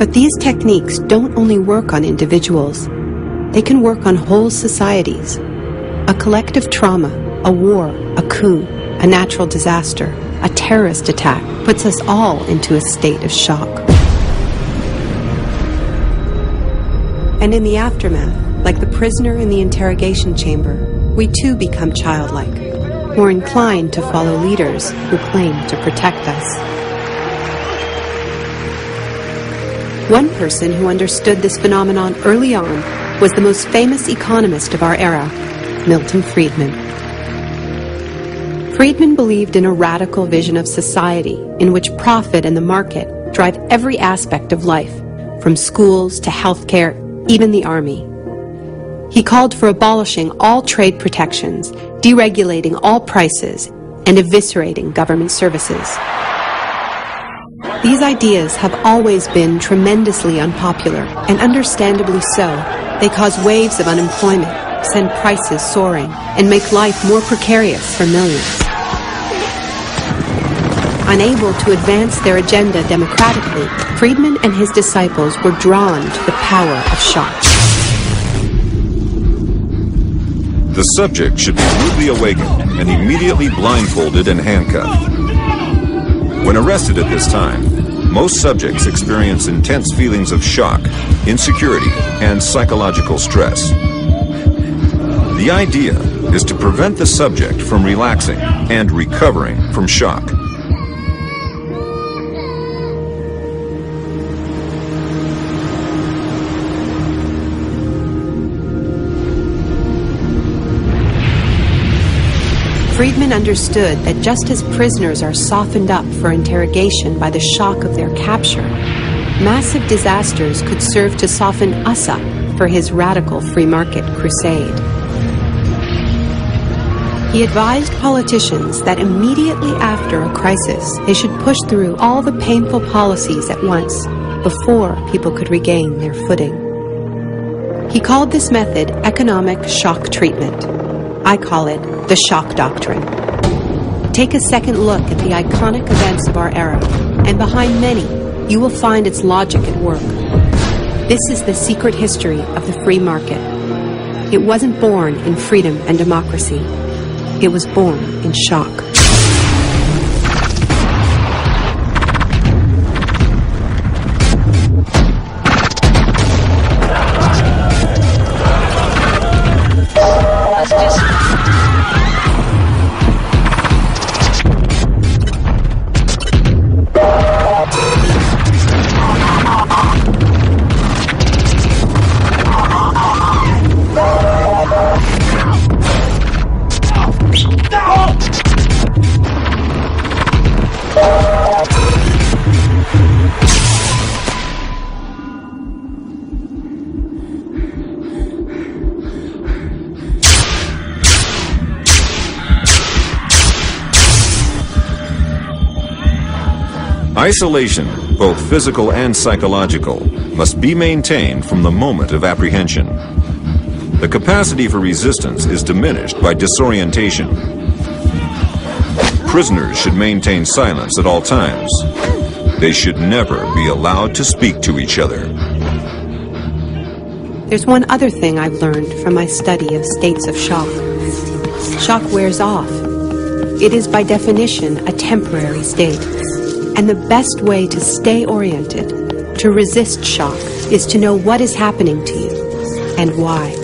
But these techniques don't only work on individuals. They can work on whole societies. A collective trauma, a war, a coup, a natural disaster, a terrorist attack puts us all into a state of shock. And in the aftermath, like the prisoner in the interrogation chamber, we too become childlike, more inclined to follow leaders who claim to protect us. One person who understood this phenomenon early on was the most famous economist of our era, Milton Friedman. Friedman believed in a radical vision of society in which profit and the market drive every aspect of life, from schools to healthcare, even the army. He called for abolishing all trade protections, deregulating all prices, and eviscerating government services. These ideas have always been tremendously unpopular, and understandably so. They cause waves of unemployment, send prices soaring, and make life more precarious for millions. Unable to advance their agenda democratically, Friedman and his disciples were drawn to the power of shock. The subject should be rudely awakened and immediately blindfolded and handcuffed. When arrested at this time, most subjects experience intense feelings of shock, insecurity, and psychological stress. The idea is to prevent the subject from relaxing and recovering from shock. Friedman understood that just as prisoners are softened up for interrogation by the shock of their capture, massive disasters could serve to soften us up for his radical free market crusade. He advised politicians that immediately after a crisis, they should push through all the painful policies at once before people could regain their footing. He called this method economic shock treatment. I call it the shock doctrine. Take a second look at the iconic events of our era, and behind many, you will find its logic at work. This is the secret history of the free market. It wasn't born in freedom and democracy. It was born in shock. Isolation, both physical and psychological, must be maintained from the moment of apprehension. The capacity for resistance is diminished by disorientation. Prisoners should maintain silence at all times. They should never be allowed to speak to each other. There's one other thing I've learned from my study of states of shock. Shock wears off. It is by definition a temporary state. And the best way to stay oriented, to resist shock, is to know what is happening to you and why.